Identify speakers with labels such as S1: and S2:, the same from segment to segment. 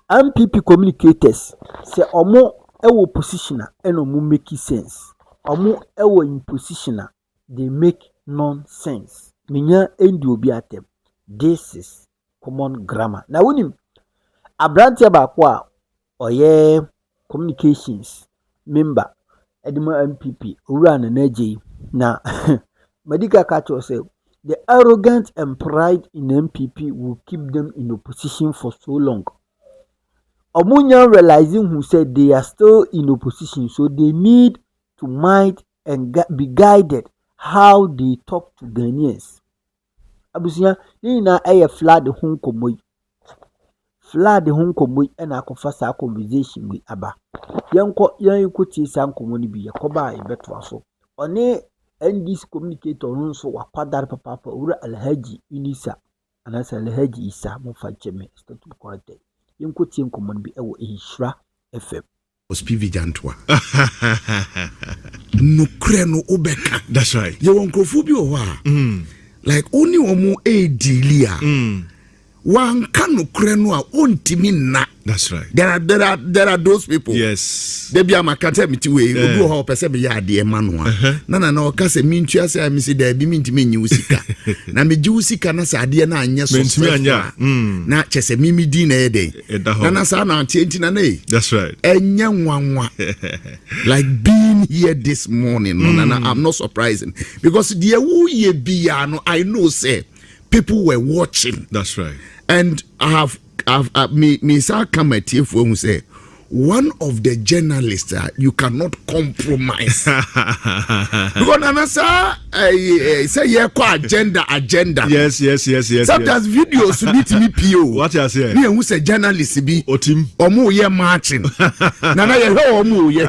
S1: NPP communicators say omo ewo position and omo make sense. Omo ewo in position they make nonsense. Minya endi obi atem. This is common grammar. Now when him abrantia bakwa oye communications member edema NPP Lié-Nana Agyei na medical catcher say the arrogance and pride in NPP will keep them in opposition for so long. Omunya realizing who said they are still in opposition, so they need to mind and be guided how they talk to Ghanaians. Abusia, ni na eye flood home komoy. Flood home komoy and I confess our conversation with Abba. Yanko san komoni bi yakoba ibeto aso. One NDC communicator nso wakwadar papa ura Alhaji Unisa anasa Alhaji Isa mo fancheme statu correct. Yanko tiem komoni bi ewo Ihra FM.
S2: PV Jantwa. No kreno obeka.
S3: That's right.
S2: You won't bi owa. Like only omo dilia. One kanu kreno a ontimi na.
S3: That's right.
S2: There are those people.
S3: Yes.
S2: They be a makata mitiwe. Obi ho pese be ya de manua. Na o ka se mintua se mi se da bi mintimi nyi usika. Na me ji usika na sa de na anya so.
S3: Mintimi anya.
S2: Na chese mimi di na ede. Na sa na anti na ne.
S3: That's right.
S2: Enya nwanwa. Like being here this morning. No, I'm not surprising because the wu ye bia no I know say people were watching.
S3: That's right.
S2: And I've me sir come at you for say one of the journalists you cannot compromise. Because Nanasa say yeah agenda.
S3: Yes.
S2: Sometimes videos need to be PO.
S3: What you say?
S2: Me who say journalist be
S3: Otim.
S2: Omo ye marching. Nana ye he omo ye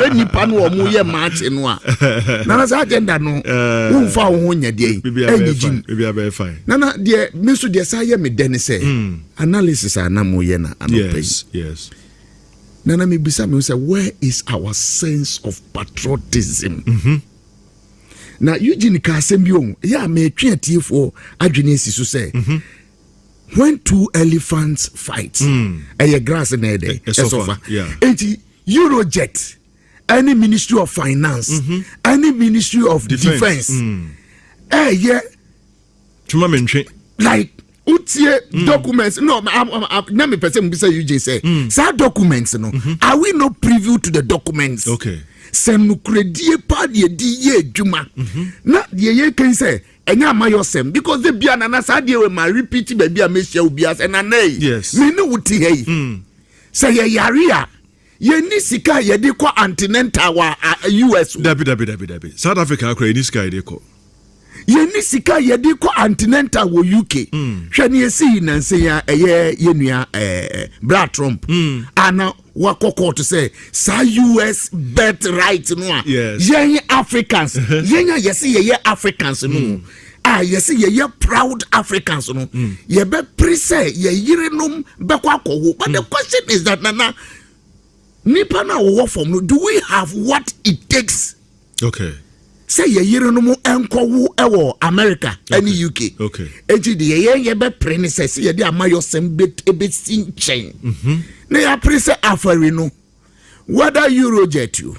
S2: nipa no omo ye marching wa. Nanasa agenda no who fa wo nya dey.
S3: Maybe I be fine.
S2: Nana dey me so dey say me den say analysis ana mo ye na
S3: Yes.
S2: Nana me bisa me say where is our sense of patriotism? Na Eugene ka asem bi on ya me twa tiefo adwene si so say when two elephants fight a grass na dey sofa enti Eurojet any ministry of finance any ministry of defense yeah
S3: Chuma menche
S2: like utie documents no na me person be say you just say sa documents no are we not privy to the documents?
S3: Okay.
S2: Sem no credit pa de ye adwuma na de ye kan say enya amayosem because the bia na sa de we ma repeat ba bia me share obi as na nay
S3: yes
S2: me no wuti hey say ye yare a ye ni sika ye de kwa continental wa US
S3: dabi South Africa akra ni sika de ko
S2: ye ni sika ye de ko continental wo UK hwe ne esi na nse ya ye nua Brad Trump ana wakoko to say sa US bet right no a ye Africans ye Africans no yes ye proud Africans no ye be pre-say ye yirenom be kwa kowo but the question is that nana nipa na wo from no do we have what it takes?
S3: Okay.
S2: Say ye no enkowu ewo America any UK.
S3: Okay.
S2: Enti de ye be princess ye de amayosem be sinchen. Na ya princess afari no. Whether Eurojet you,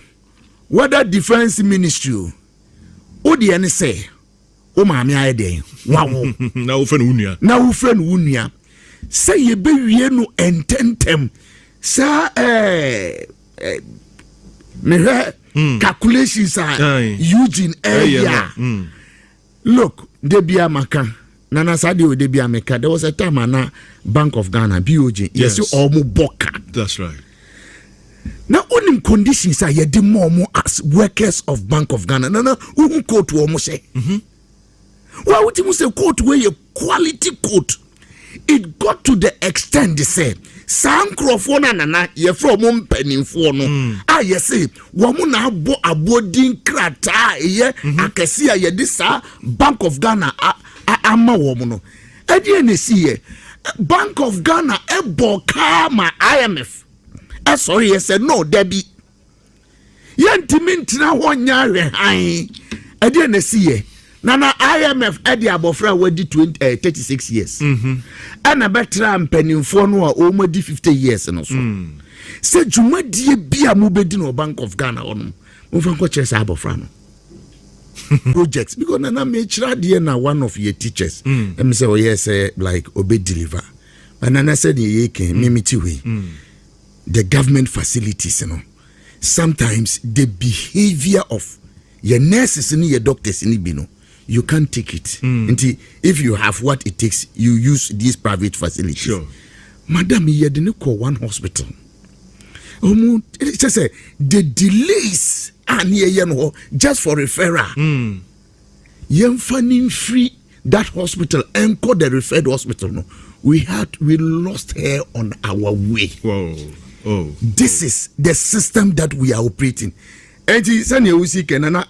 S2: whether defense ministry you, o de ene say o maame aye den. Wawo.
S3: Na wo fen unua. Say ye be wie no ententem. Sa calculations are Eugene look debia maka nana sadi o debia meka there was a time na Bank of Ghana BOJ yes omo boka. That's right.
S2: Now onim conditions are ye de more as workers of Bank of Ghana nana who quote omo say why would you say quote where your quality quote it got to the extent they said Sankrofo na nana ye from mpanimfo no ye say wo mo na abo abodin krata ye akese a ye de sa Bank of Ghana ama wo mo no e de na si ye Bank of Ghana e boka ma IMF sorry ye said no debi ye ntimi ntina ho nya hwe han e de na si ye Nana IMF edi abofra wedi 36 years. Ana betra mpanimfo no a o madi 50 years no so. Se dwumadie bia mo bedi no Bank of Ghana ono. Mo fa nko chese abofra no. Projects because Nana me chira de na one of your teachers. Em say oh yes like obey deliver. And Nana said ye can mimiti we. The government facilities, you know. Sometimes the behavior of your nurses and your doctors in Ibino, you can't take it. Until if you have what it takes, you use these private facilities.
S4: Sure.
S2: Madam, you didn't call one hospital. It's just the delays and just for referral. Young funding free that hospital and call the referred hospital. No, we lost her on our way.
S4: Whoa. Oh,
S2: this is the system that we are operating. And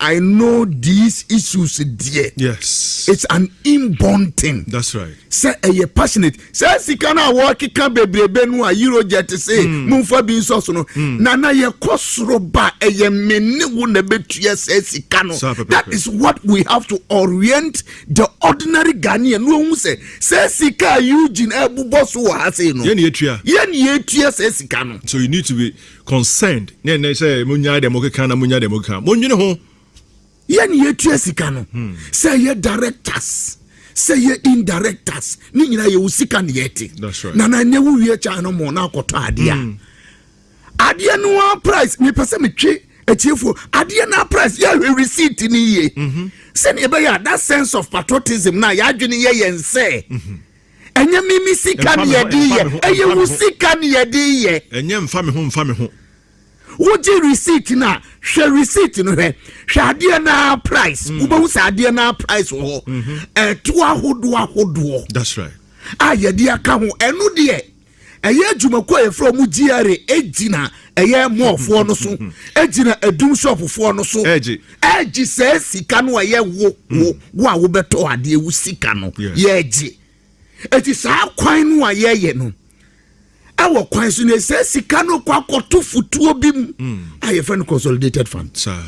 S2: I know these issues there.
S4: Yes.
S2: It's an inborn thing.
S4: That's right.
S2: Say you're passionate. Say sikana work can be benu a Eurojet say mumfa bin so no. Nana ye kosroba ye meni wo na betua say sikano. That is what we have to orient the ordinary Ghanaian. No say sika Eugene ebubo so ha say no. Yen ye tua say sikano.
S4: So you need to be concerned. Ne say munya dem okeka na munya dem okeka. Monwene ho.
S2: Yen ye tua sikano. Say ye directors. Say ye indirectors. Ni nyina ye usika ne yeti.
S4: That's right.
S2: Na nye wo wie cha no mo na akoto adea. Adea no price me pese me twe etiefo. Adea na price ye receipt ni ye. Say ne be ya that sense of patriotism na ya adwene ye yense. Enye mimi sika ne ye di ye. Eye wo sika ne ye di ye.
S4: Enye mfa me ho.
S2: Woji receipt na share receipt no he hwade na price wo say ade na price wo to ahodo.
S4: That's right.
S2: Ayede aka ho enu de eye adwumako e from GRA ejina eye mofo no so ejina adum shop fo no so eji say sika no eye wo a wo beto ade wu sika no ye eji eti sa kwan no aye no our kwan so ne say sika no kwakoto futuo bim aye friend consolidated fund
S4: sir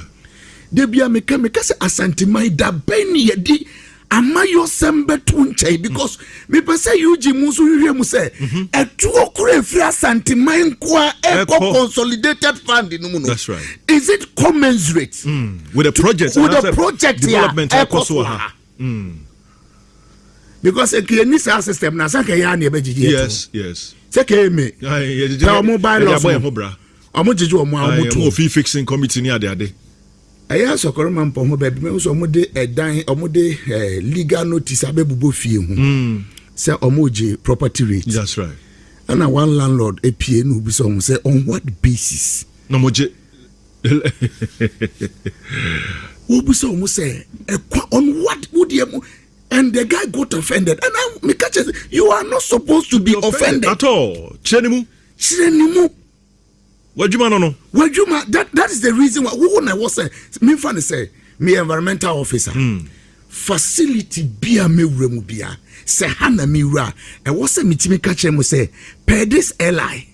S2: de bia meka say asantimai da ben ye di amayo sembe tunche because me pese yuji musu hwe mu say etuo kura free asantimai kwa eco consolidated fund no mu no.
S4: That's right.
S2: Is it commensurate
S4: with the project development
S2: eco ha because a clear system na saka ya na ebejiji
S4: yes
S2: saka me ya mobile law omo jeju omo amoto
S4: fee fixing committee ni ade
S2: aya sokoro man po mo baby me so omo de edan omo de legal notice abebubo fie hu say omo je property rate.
S4: That's right.
S2: And one landlord apie no bi so omo say on what basis
S4: no mo je
S2: wo bi so omo say on what would you. And the guy got offended. And I catch it. You are not supposed to be offended
S4: at all. Chenemu. Wajuma no.
S2: Wajuma. That is the reason why. When I was saying, me fan say me environmental officer. Facility bia me uremu bia. Say hana me ura. And was say me catch him say per this LI.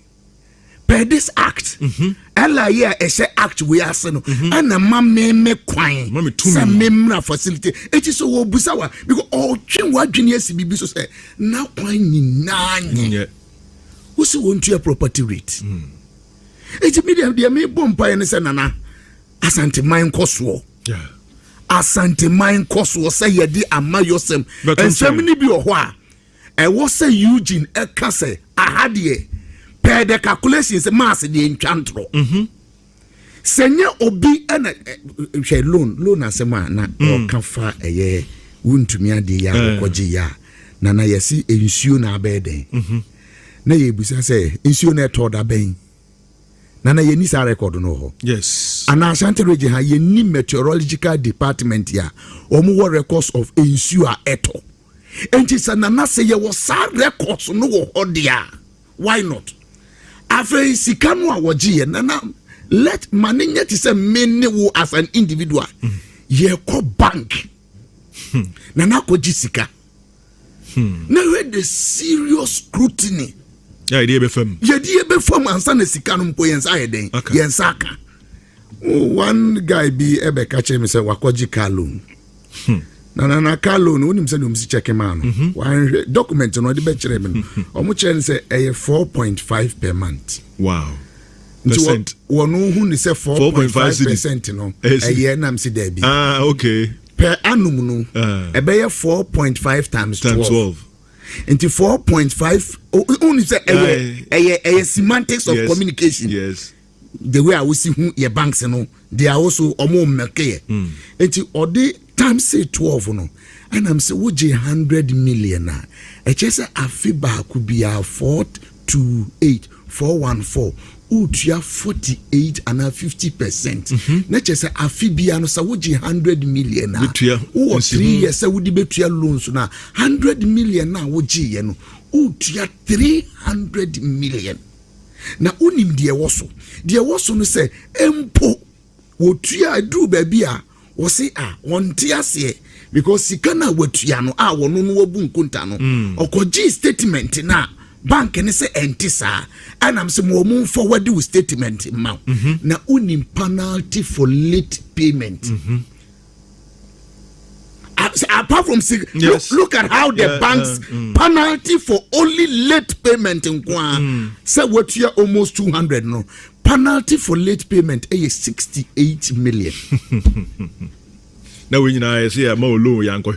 S2: Per this act, LI here is act we are saying, and a man me quine, some memra facility. It is so busawa because all chin what genius be so say now quine nine. Who's want to your property rate? It's medium dear me bompa and say nana asante mine cost war.
S4: Yeah,
S2: asante mine cost war say ye di ama yosem and so many be or wha. I was say Eugene Ekase I had ye. Per the calculations mass the enchantro. Senya obi and she loan as a man na kafa a ye wun't me adi ya koji ya nana yesi ensure na bede. Na ye busa say ensure na told a bang. Nana ye nisa record no.
S4: Yes.
S2: And Ashanti region ha ye ni meteorological department ya omo records of ensure eto. And it's nana say ye was sad records no odia. Why not? After sikano awaji nana let maninya to say many wo as an individual ye ko bank nana ko jisika now we the serious scrutiny
S4: yeah dey be fam
S2: ansa na sikano mpo yensa yeden yensa aka one guy be ebe ka che me say wakoji car loan na car loan wonim sɛ no msi check man no wan document no de be kire me no omo kire say 4.5 per month.
S4: Wow.
S2: Percent. Wono hu ni say 4.5% no nam si there bi.
S4: Okay.
S2: Per annum no e be 4.5 times 12. Into 4.5 only say semantics of communication.
S4: Yes.
S2: The way I will see who your banks no they are also omo make into odi times say 12 no and I'm say would 100 million na e chese afiba could be a 428 414 utia 48 and 50%. Na chese afibia no sa would 100 million na o 3 years say would betua loans na 100 million na would ye no utia 300 million. Na unim de woso no say empo wotua adu baabi a wo se wonte ase because sika na watua no wono no wabu nkonta no okoji statement na bank ne say entisa and am say mo forward with statement ma na unim penalty for late payment. Apart from look at how the banks penalty for only late payment in say what you almost 200 no penalty for late payment is 68 million.
S4: Now we say a loan yanko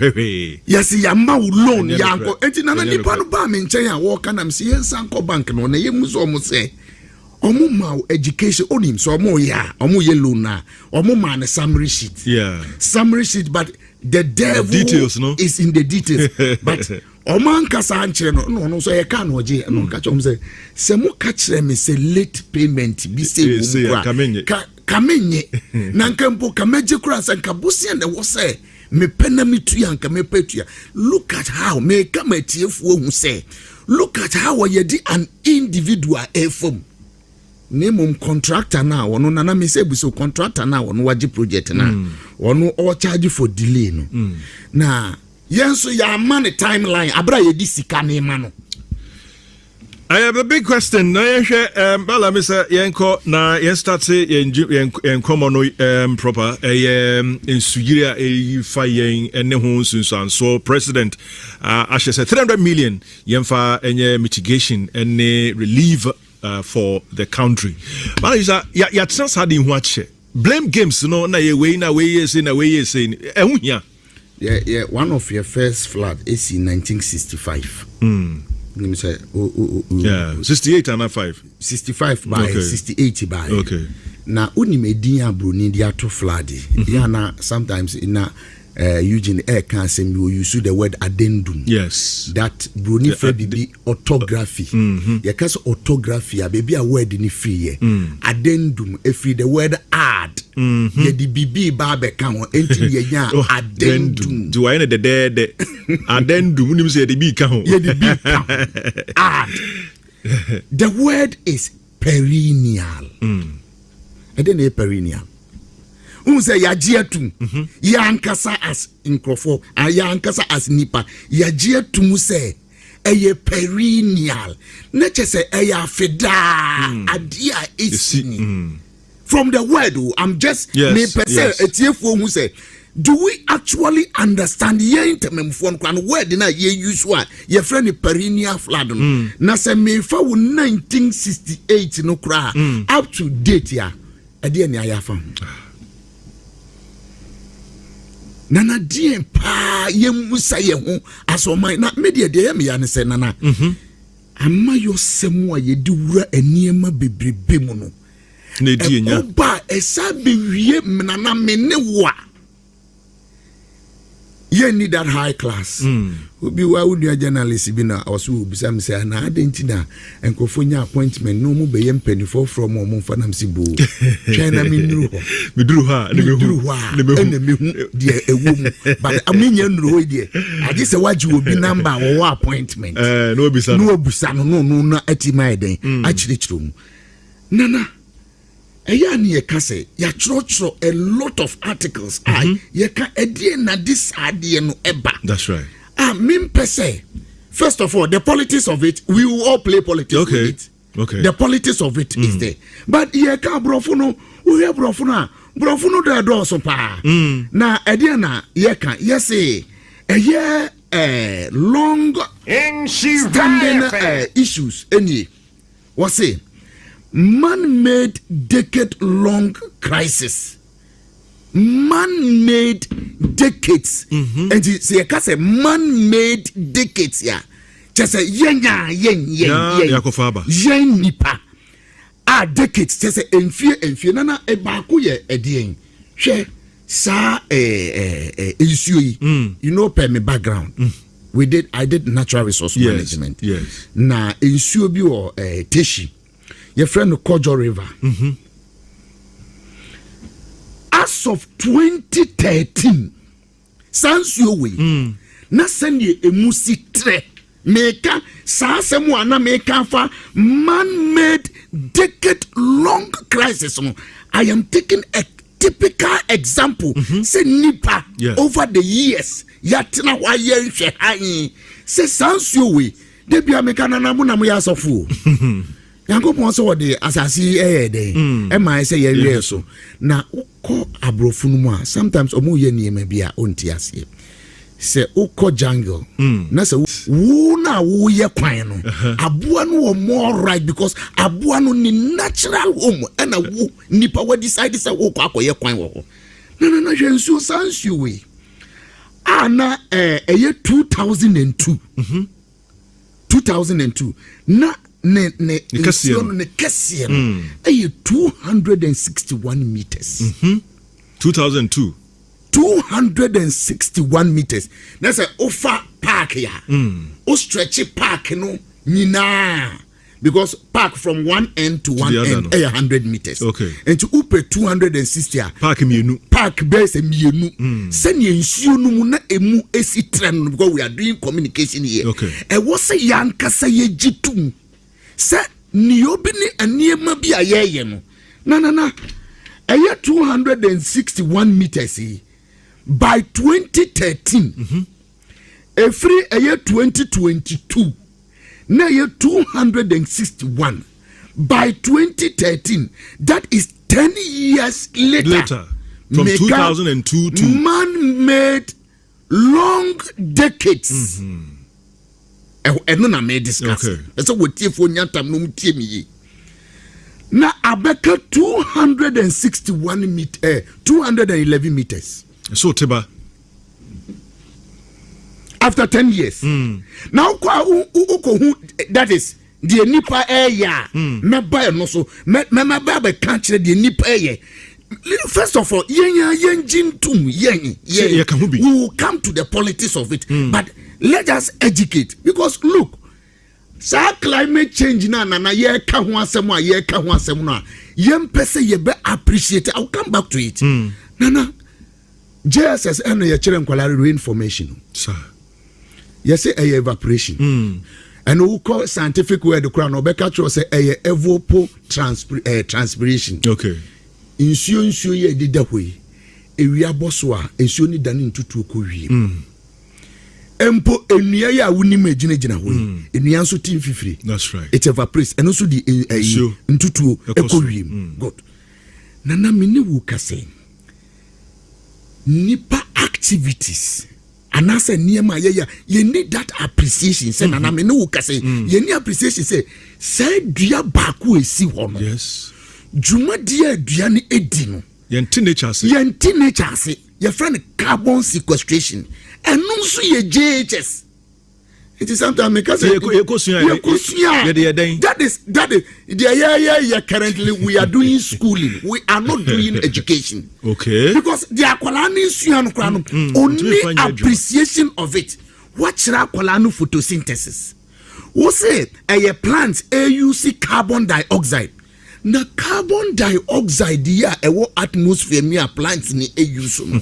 S2: yes ya loan yanko enti na nipa no ba me nchen a wo kana me say sanko bank no na yemuzo mo say omo ma education onim so omo ye loan na omo ma na summary sheet.
S4: Yeah.
S2: Summary sheet but the devil
S4: details, no?
S2: Is in the details. But oman kasa anche no so ye kan oje no ka chom say mo ka kire me say late payment bi say kamenye na nkampo kameje kura san kabusi and wo say me pena me tuya nka me petua. Look at how me come atiefu hu say look at how ye di an individual efom name contractor now wono na me say buso contractor now wono waji project na wono all charge for delay no na yenso ya man timeline abra ye di sika na ma no.
S4: I have a big question. Na bala Mr. Yenko na yen start say yen common proper in Sugiria fa yen ene ho sunsan so president ashe say 300 million yen fa enye mitigation ene relief for the country. But ya trans had in what blame games no na ye way say
S2: yeah one of your first flood is in 1965. Let me say
S4: 68 and 5
S2: 65 by 68 by
S4: okay
S2: na unimedin abroni dia to flood ya na sometimes in Eugene Air can say you use the word addendum.
S4: Yes.
S2: That bruni be orthography. You can say orthography a baby a word in free. Addendum if the word add. Ye the BB barbe can enti ye addendum.
S4: Do I know the addendum when you say the B can?
S2: Ye the B can. Add. The word is perennial. I don't know perennial. Unse yajetum yankasa as inkrofo yankasa as nipa yajetum say eye perennial nature say eye afeda adia isini from the word I'm just me person etiefo hu say do we actually understand ye intememfo no word na ye use wa ye friend perennial flood no na say me fa 1968 no kra up to date ya ade ni ayafa nana die pa yemusa ye ho asomai na media de ye me ya ne se nana amma yo semu a ye di wura aniema bebrebe mu no
S4: na die nya
S2: oba esa be wie nana me ne wa you need that high class. Obi wa unia journalist bi na also bisa me say na adentina enkofo nya appointment no mu be ye mpanifo from o mu fa nam sibo China me duru ha ne me hu de ewo mu but amenya nuru de age se waji obi number wo appointment
S4: no obisa
S2: no na atima eden akirikiro mu nana eya ni ye kase ya chro a lot of articles ye ka edie na this adie no eba.
S4: That's right.
S2: Mim per se, first of all the politics of it, we will all play politics with it.
S4: Okay.
S2: The politics of it is there, but ye ka brofo no we hear brofo na Brofuno da do so pa. Na ede na ye kan yes long standing issues any what say man-made decade-long crisis. Man-made decades. And you can say man-made decades. Yeah, just say yen nipa. Decades. Just say enfie. Nana ebaku ye edien. She sa issue. You know, per me background. I did natural resource management.
S4: Yes.
S2: Na issue bi o teshi. Your friend Kojo River. As of 2013, Sansio way. Na send ye emusi tre. Meka sasemu ana meka fa man-made decade-long crisis. I am taking a typical example. Say nipa over the years. Yatina wa ye hwe han. Say Sansio way. Debi ameka na namu na mu ya sofu. Yankopon so de asasi den e man say ye so na ukọ abrofunu mu a sometimes omo ye niema bia onti ase se ukọ jungle na se wo na wo ye kwan no aboa no wo more right because aboa no ni natural home na wo nipa we decide say wo kọ akoye kwan wo na hwensu sansu we ana eye 2002 na ne kesiye no 261 meters
S4: 2002
S2: 261 meters na say ofa park ya o stretch park no nyina because park from one end to one end 100 meters
S4: okay
S2: and to upe 260
S4: park mienu
S2: park base mienu send ye nsuo no mu na emu esi tren because we are doing communication here
S4: okay
S2: e wo say yankasa ye gitum se niobi ni aniema bi ayeye no na eye 261 meters by 2013 every eye 2022 na eye 261 by 2013 that is 10 years later
S4: from 2002 to
S2: man-made long decades eno na me discuss so we tie fo nyantam no tie mi yi na abeka 211 meters
S3: so teba
S2: after 10 years now uko that is the nipa area me buy no so me ba kan kire the nipa area. First of all we will come to the politics of it but let us educate because look sa climate change na ye ka ho asem a ye ka ho asem no a ye mpese ye be appreciate. I'll come back to it nana JSS and ye chere nkwala reinformation
S4: sir
S2: yes say evaporation and we call scientific word the crown obeka cho say evopo transpiration
S4: okay
S2: insuo ye dida hoi ewia boso a ensuo ni dane ntutu ko wie empo enua ya wunim agina hoi enua nso tin fifiri
S4: that's right
S2: it evaporates and also the ntutu eko wie good nana mini wu kase nipa activities anasa niema ye need that appreciation say nana mini wu kase ye need appreciation say dua ba ko esi ho no
S4: yes
S2: juma dia aduane edi no
S4: yenti nature se
S2: your friend carbon sequestration and nso ye JHS it is sometimes make us that is the currently we are doing schooling we are not doing education
S4: okay
S2: because the akwalani suan kwano only appreciation of it what chira akwalani photosynthesis we say plants use carbon dioxide. Na carbon dioxide ya ewo atmosphere mi a plants ni use no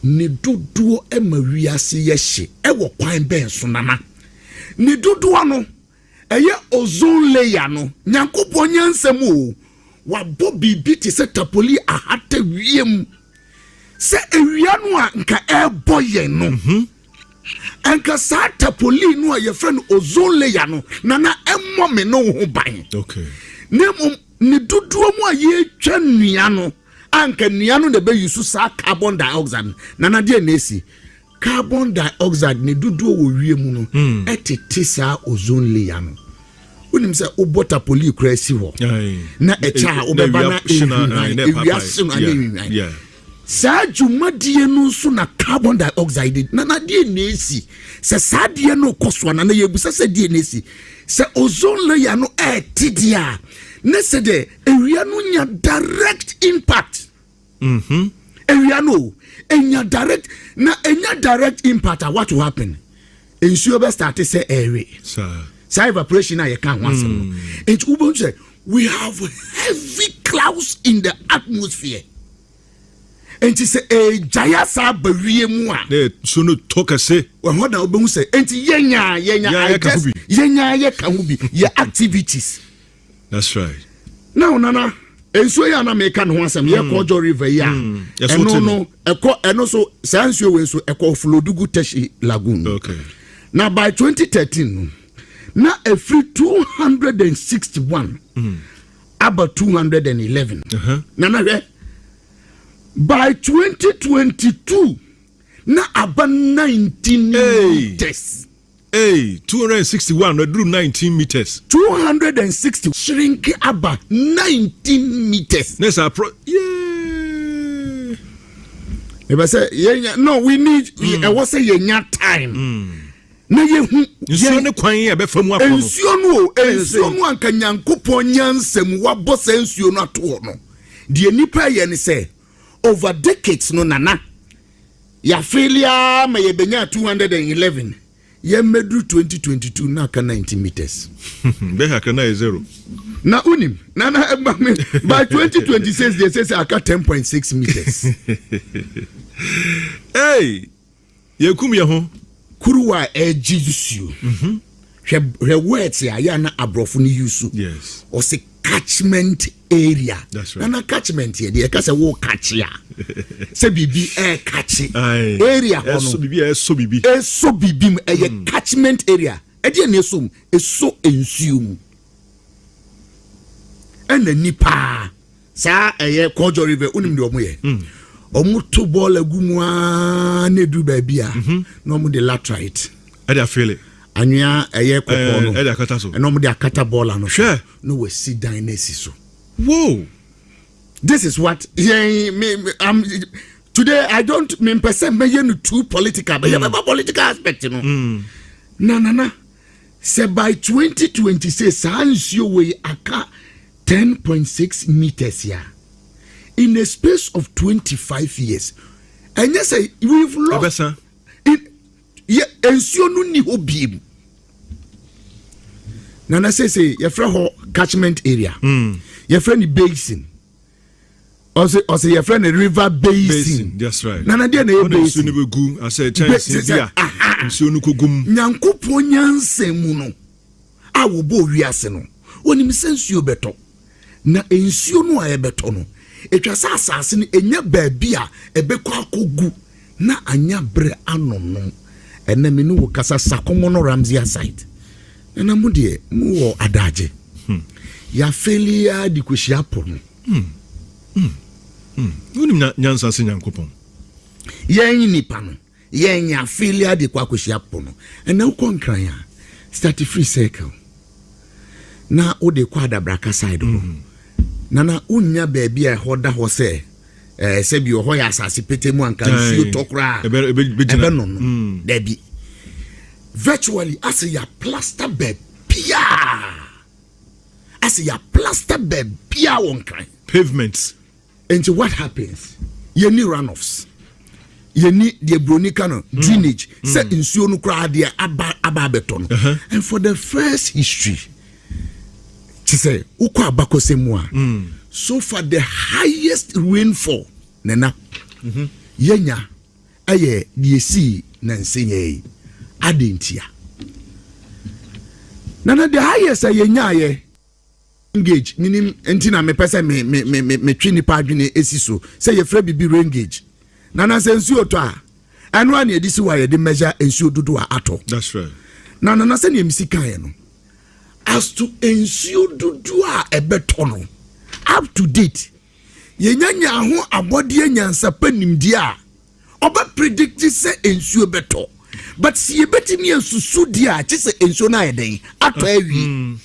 S2: ni dodo emawiase ye hye ewo kwan ben so nana ni dodo no eye ozone layer no nyankopon nyansem o wa bobi bi ti se tapoli ahata wiem se ewia no a nka eboye no enka sa tapoli no a ye friend ozone layer no nana emmo me no ho ban
S4: okay
S2: nemo ni duduo mu a ye twa nua no anka niano de be use sa carbon dioxide na de na esi carbon dioxide ne dudu wo wie mu no etete sa ozone layer no unim se obota poli kura si ho na echa obeba na ewia sa jumadie no so na carbon dioxide na de na esi se sa de no koso na yebusa se de na esi se ozone layer no etidia na se de ewia no nya direct impact ewia no enya direct impact what will happen ensuo be start say ere sir evaporation na ye kan ho asem it ubon say we have heavy clouds in the atmosphere enti say jaya sa bawie mu a
S4: so no talk say
S2: wo na obon say enti yenya ye kan hu bi ye activities.
S4: That's right.
S2: Now nana ensuo ya na me kan ho asem ye Kojo river ya eno no eno so sansuo we so Flodugu Teshi lagoon.
S4: Okay.
S2: Now by 2013 na every 261 about 211 nana by 2022 na about 19 meters.
S4: 261 no drew 19 meters.
S2: 260 shrink about 19 meters.
S4: Yes, yeah.
S2: If I say yeah, no, we need. I was say yeah time. Na ye hu.
S4: Nsuo ne kwan ye be famu apo no.
S2: Nsuo no anka Nyankopon nyansem wa boss nsuo no ato no. De nipa ye ne say over decades no nana. Ya failure me ye benya 211. Ye medru 2022 na ka 90 meters.
S4: Be ha kana zero.
S2: Na unim nana by 2026 they say aka 10.6 meters.
S4: Hey, ye kum ye ho
S2: kuruwa ejisuo. Hwe words ya na abrofo ni use.
S4: Yes.
S2: O say catchment area.
S4: That's right.
S2: Na catchment here dey ka say wo catch ya. Say bibi catch area hono.
S4: So bibi so bibi.
S2: So bibi catchment area. E dey na so ensuo mu. And nipa sa Kojo river unim de omo ye omo to ball agumu na du ba bia no omo de laterite
S4: e dey feel it
S2: anwa kokko no
S4: e dey akata so
S2: no omo de akata ball no
S4: sure
S2: no we see dynasty so.
S4: Whoa, this
S2: is what today I don't mean person me you too political but you political aspect no na say by 2026 sansio we aka 10.6 meters here in a space of 25 years. And yes, we've lost it. Yeah, and so no ni hobby. Nana say your friend catchment area. Your friend basin. Also your friend river basin.
S4: That's right.
S2: Nana dia na basin.
S4: I said chance dia. Nsuo no kogum.
S2: Nyankopon nyansem no. A wo bo wiase no. Onim sensuo beto. Na ensuo no a ebeto no etwa sa asase no enya baabi a ebekọ akogu na anya bre anono ena me no kasa sakomo no Ramsey site na mu de mu wo adaje ya failure di kwehia pono
S4: unim nyansa se Nyankopon
S2: yen nipa no yen ya failure di kwehia pono ena uko nkran ya start free circle na o de kwa adabraka side ho nana unya baby a hoda ho se bi ho ya asase petemu anka nsuo tokra ebe no debi virtually as ya plaster bebia won kan
S4: pavements.
S2: And what happens ye ni runoffs ye ni the bronica no drainage say nsuo no kra de aba beto no and for the first history she say ukwa abakosemu a so far the highest rainfall nana yenya aye the sea na nsenye adentia nana the highest yenya aye engage minim entina me pese me twini pa adwene esiso say ye fra bibi engage nana sensu oto a anu an edisi wa ye de measure ensu dodo a ato.
S4: That's right.
S2: Nana se ne emisi kan ye no as to ensu dodo a ebeto no up to date Yenya ho abodie nyansa panimdi a oba predict say ensuo beto. But si yebetimi ensusu dia che say ensuo na yeden ato awi.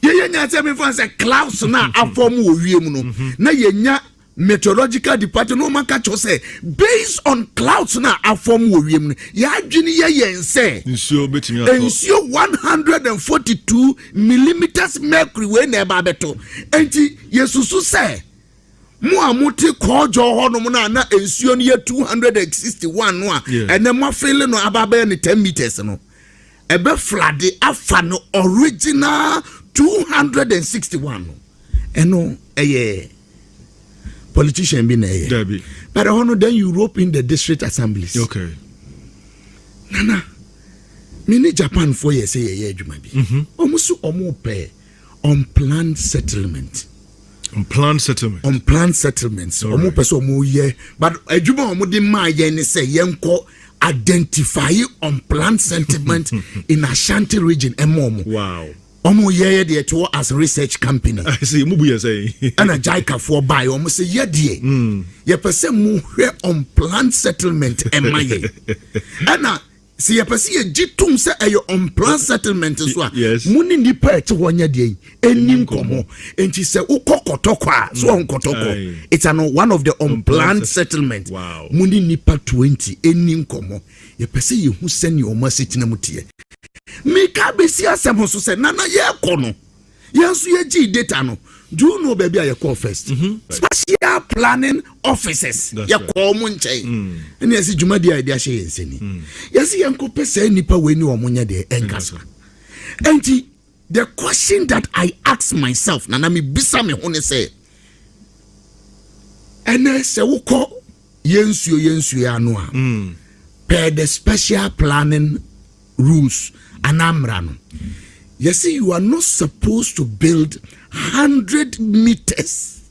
S2: Yenya say me fan say clouds na aform wo wiem no. Na yenya meteorological department no man catch say based on clouds na aform wo wiem no. Ya adwini ye yen say
S4: ensuo betimi ato.
S2: Ensuo 142 millimeters mercury we na ba beto. Enti yesusu say mo amuti kojo hono na ensuo no 261 no a ene mo fele no ababa ne 10 meters no ebe flade afa no original 261 no eno politician bi na
S4: Debbie.
S2: But hono then Europe in the district assemblies.
S4: Okay.
S2: Nana mini Japan for ye say ye adwuma bi omusu omo pe unplanned settlement.
S4: Unplanned settlements.
S2: Omo person omo ye, but adwuma omo de ma ye ne say yenko identify unplanned settlement in Ashanti region emomo.
S4: Wow.
S2: Omo ye de to as research company.
S4: I see mubu ye say.
S2: And a JICA for buy omo say ye de. Ye person mu hwe unplanned settlement emaye. Ana si ye person ye jitum say ayo unplanned settlement so a muni ni pa ti wonya de enim komo enti say ukokotokwa so onkotoko. It's one of the unplanned settlement.
S4: Wow.
S2: Muni ni pa 20 enim komo ye person ye hu send your message na mutie. Mika besi asem so say nana ye kono yenso ye gi data no. Do you know baby I call first? Special planning officers. Ya call mo nchai. And yes juma di idea she enseni. Yes yanko pese nipa we ni omonya de enkasa. Enti the question that I ask myself na me bisa me ho ne say ene se wukọ yensuo anu a per the special planning rules anamra no. You see, you are not supposed to build 100 meters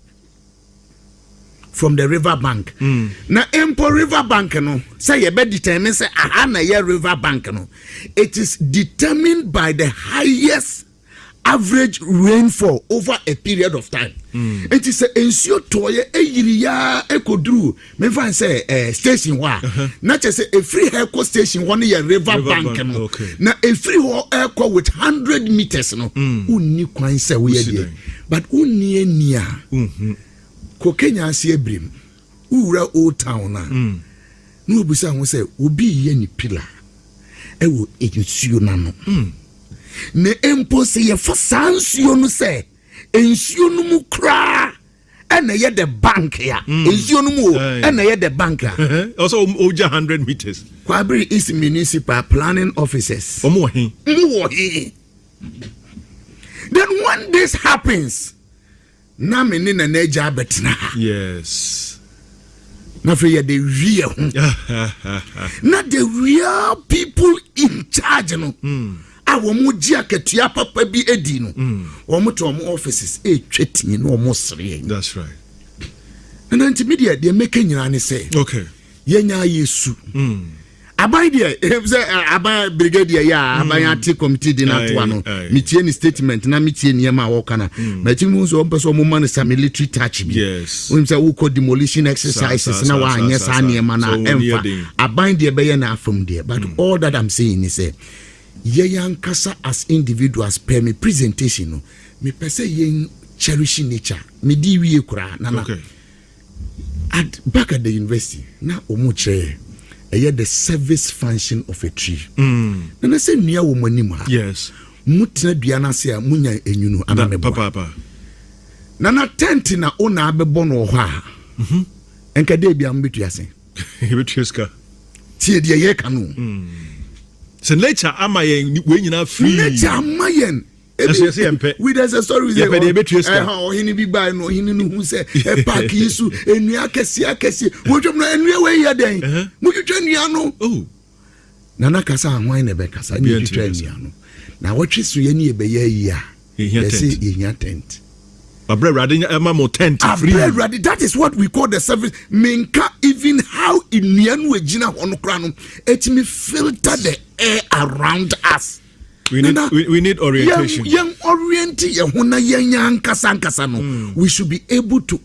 S2: from the river bank. Na empo river bank no say you be determine say aha na ye river bank no. It is determined by the highest average rainfall over a period of time. It is ensure toye eyiriya ekodru me fan say station wa na che say a free eco station one year river bank no. Na a free eco with 100 meters no unni kwan say we dey but unni enia kokenya ase ebrim ura old town na no obusa ho say obi ye ni pillar e wo ensuo na no ne empo se ye for sansuo no se ensuo no mu kra ena ye the bank ya ensuo no mu ena ye the bank ya
S4: also over 100 meters
S2: Kwabiri is municipal planning officers
S4: omo he
S2: then when this happens na me ni na naja betna
S4: yes
S2: na free the real not the real people in charge no awomo gi akatua papa bi edi no womo to omo offices twetin no omo sere.
S4: That's right.
S2: And intermediate they make nyina ne say
S4: okay
S2: yenya yesu abai dia say abai brigadier ya abai anti committee di na to ano mitie ni statement na mitie niema wo kana matimu so ompeso mo man sa military touch bi
S4: yes
S2: we say we call demolition exercises na wa anya sa niema na emfa abai dia be na afam dia but all that I'm saying is say yankasa as individuals per me presentation no me pese yen cherish nature me di wie kura na
S4: okay
S2: at back at the university na omuche the service function of a tree na say nia wo manim ha
S4: yes
S2: mutena dua na se a munya enyunu anamebo
S4: papa
S2: na tent na ona abebo no ho a enka de bia mbetu ase
S4: betueska
S2: tie de ye ka no
S4: so nature amayen we nyina free
S2: nature amayen with as a story with hini bi buy no hini no hu say e park yisu enua kesi wodwom no enua we ye den mutwetwa nua no nana kasa anwan na be kasa ni twetwa nua no na wotwe so ye ni e be ye yi a say ehia tent that is what we call the service. Minka even how in Nianu Ejina Honokrano, it may filter the air around us.
S4: We need orientation.
S2: Young orientation, we should be able to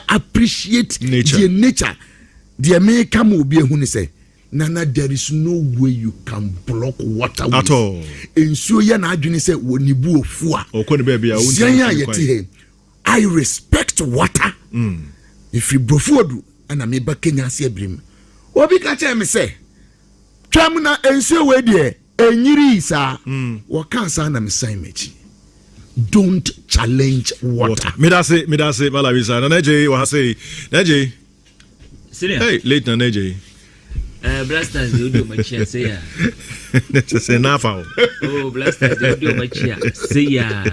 S2: appreciate
S4: nature.
S2: the nature. The America will be a who say, Nana, there is no way you can block water
S4: at all.
S2: And so ya na adwene say wonibu ofua.
S4: Okoni baby
S2: I respect water. If you brofodu and I'm able Kenya see brim. Obi ka che me say, twam na enso we de enyiri sa. Wo kan sa na me sign mechi. Don't challenge water.
S4: Me da say Malabisa. Na Agyei wa say, Agyei. Hey, Lié-Nana Agyei.
S5: Blasters they do much here say ya.
S4: Say na fa.
S5: Oh, blasters they do much here say ya.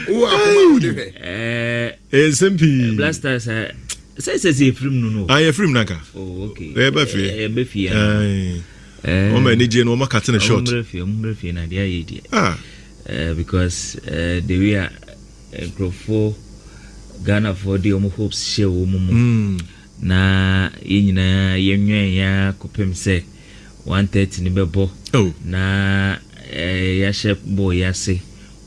S2: Who are
S4: SMP.
S5: Blasters say film no.
S4: I film naka.
S5: Oh, okay.
S4: Be fi. O ma ni je no ma cut na short.
S5: Umbre na dia ye. Because the way Grofo Ghana for the hopes share wo na yenyina yenwen ya kopem se 130 ni bebo na ya shep boy ya se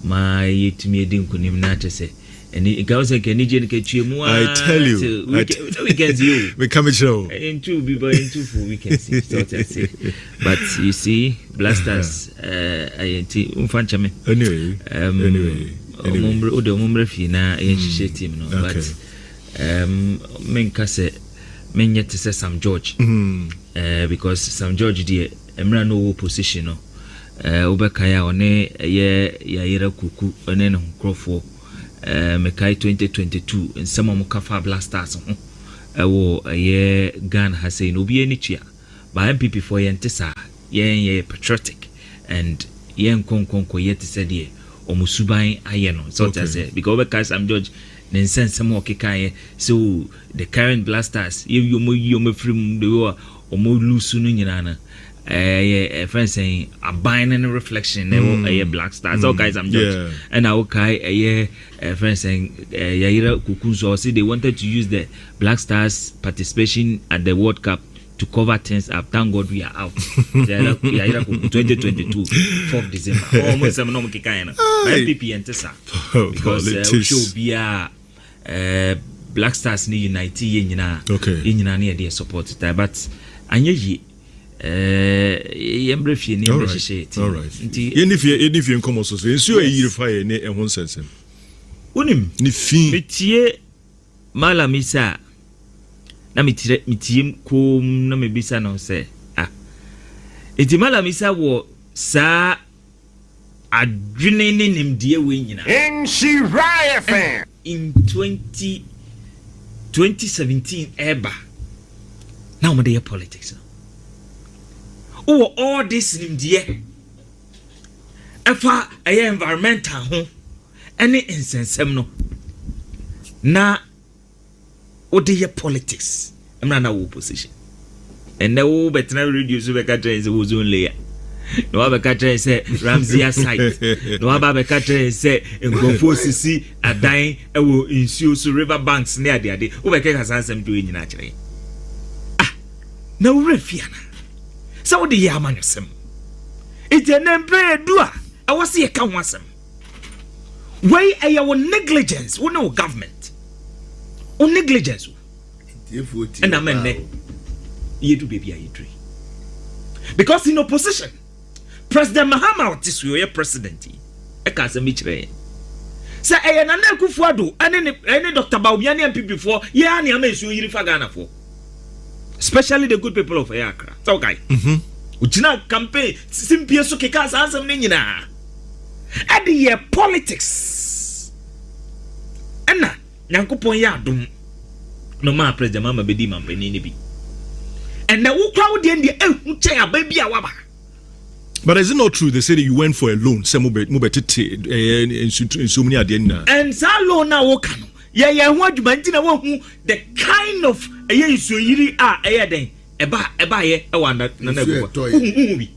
S5: ma yetumi edin kunim na chese eni gawse ke ni je ni ke tuemu
S4: I tell you
S5: weekends you
S4: we come show
S5: into be by into for weekends so to say. But you see Blasters ayenti umfanchame anyway umbre fi na yenhye team no but menka se menye to say Sam George because Sam George dey emra no position no obekaya one ye yayira kuku one no nkrofo mekai 2022 nsema mo kafa Blasters ho ewo ye Ghana ha say no bi eni tua ba NPP for yentesa ye patriotic and yen konkonko yet said ye omusuban aye no so to say because obekaya Sam George nonsense mo kekaye so the current Blasters you from the war omo lose no nyina na friend saying a binding reflection Black Stars all guys I'm George and okay friend saying Yaira Kukunso see they wanted to use the Black Stars participation at the World Cup to cover things up. Thank God we are out. Yaira Kuku 2022 4th December almost some no kekaye NPP entesa because show be Black Stars ni unite nyina nyina na dey support that but anyeji yembrefie ni mbehye
S4: all right yenifie nkomo so ensu ayirifa ye ne ehon sensem unim ni fi
S5: metie malamisa na mitie kom na mebisa no se eti malamisa wo sa adwene ne nimdie we nyina in 2017 eba now me dey politics all this nimdie efa environmental ho ene insensem no na odeye politics emra na wo position and now better reduce be ka train se zone layer no aba ka train se Ramsey site no aba ka train se ngofo sisi adan ewo insuo so river banks ne ade wo be ka sansem do nyina kire na wo refiana so wo de ya amanyosem itenembre dua awase ye ka ho asem why ayo negligence wo no government on negligence and amenne ye do baby ayi tree because in opposition President Mahama Otisu ye president e ka se mi kire say e na na Akufo-Addo ene Dr. Bawumia NPP for ye ani am esu yiri fa Ghana for especially the good people of Accra so guy ujina campaign simpie so keka sansam ne nyina e de ye politics ena nyankopon ya adom no ma President Mama bedi mampani ne bi and na wo kwa wo de ehu chen aba bi a waba.
S4: But is it not true they say that you went for a loan say mo betete in so many adena
S5: and sa loan na wo kan ye ho adwuma ntina wo hu the kind of so yiri den eba ye e wa na go bi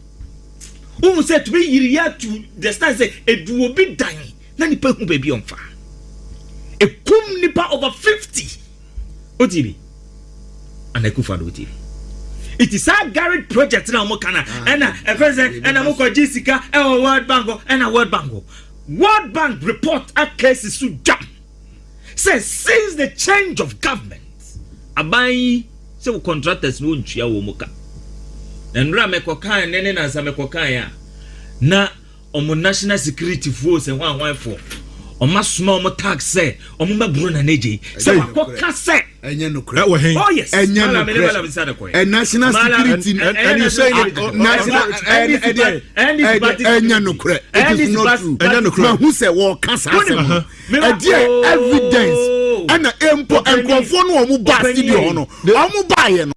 S5: say to be yiri ya to the stand say eduo bi dan na nipa hu ba bi onfa e kum nipa over 50 otibi and Akufo-Addo otibi. It is a garage project na mo kana and mo ko Jessica World Bank and a World Bank report a case su jam says since the change of government abai say contractors no ntua wo muka nra mekokan nene na sa mekokan ya na omo national security force and one for omo sma omo tax say omo maburu na neje say wakoka say
S2: enye no
S4: that was him.
S5: oh yes
S2: enye no and national security
S4: and you say
S2: national enye no kre it is not true
S4: enye no kre
S2: who say wo kasa asem evidence ana empo enkrofo no omo ba studio no omo ba ye no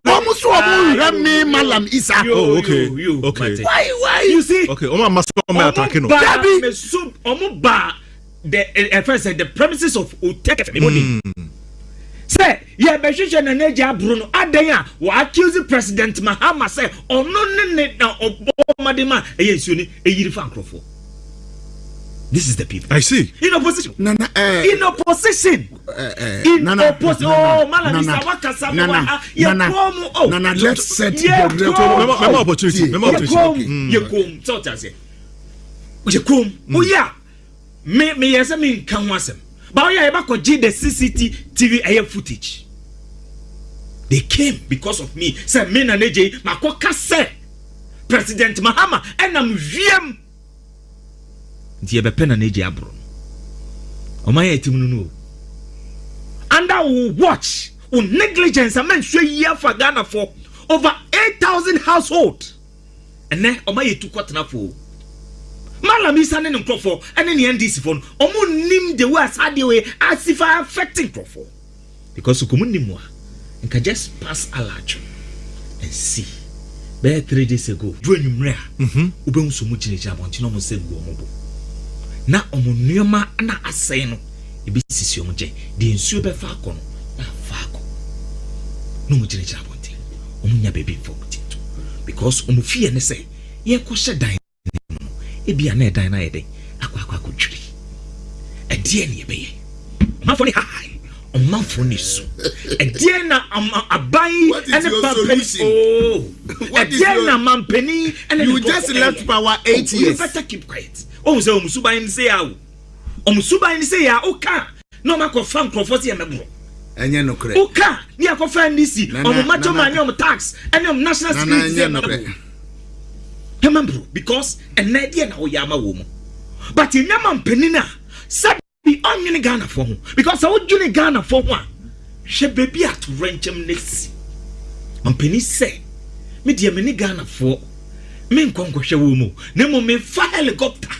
S2: omo so omo hwemi malam isa
S4: okay
S5: why you see
S4: okay omo must come attack no
S5: me so omo ba the first the premises of Uteke money say yeah be hwehwe na neja abro no adan a wa accuse President Mahama say ono ne na obomadema eyensuo ni eyiri fa nkrofo. This is the people.
S4: I see.
S5: In opposition.
S2: In
S5: opposition. In opposition. Oh, Malamisa wakasa mwa.
S2: Nana, let's set the
S4: Memo opportunity.
S5: Yekom. So tase. Yekom. Oya. Me yesa me kan wasem. Ba oya eba ko the CCTV air footage. They came because of me. Say me na neje makoka say President Mahama enam wiem. Nti ebe pen na neje abro. Omaya etim no. And I will watch on negligence a man sure year for Ghana for over 8,000 households. And then omaya tu kwatna for. Malamisa ne nkrofo ene ne NDC for omo nim the way asade way as if affecting nkrofo. Because ukomunimwa nka just pass alacho and see. Be 3 days ago, do enumre a ubehu so mu chinechia bonti no mo se gu omo bo. Na omo nuoma na asai no ebi sisi omo je de nsuo be fa akọ no na fa akọ no mo chinechia bonti omo nya baby for tito because omo fie ne say ye ko hye dan no ebi ana dan na ye den akwa twiri ade ne ye be ye mafo ni high mafo ni so ade na abai ene pampeni oh ade na mampeni ene
S2: you just left power 8 years.
S5: You better keep quiet. Oh, so Musuba in say how? Musuba in say ya oka. No mako fan prophecy emebro.
S2: Enye no kre.
S5: Oka ni akofa NDC. Macho man your tax and your national security emebro. Emebro because enede na oyama wo mu. But in yama penina said be only Ghana for him because I would you Ghana for one. She baby at renchem nesi. Ampeni say me dia me Ghana for me nkonkwohwe wo mu. Na mo me fa helicopter.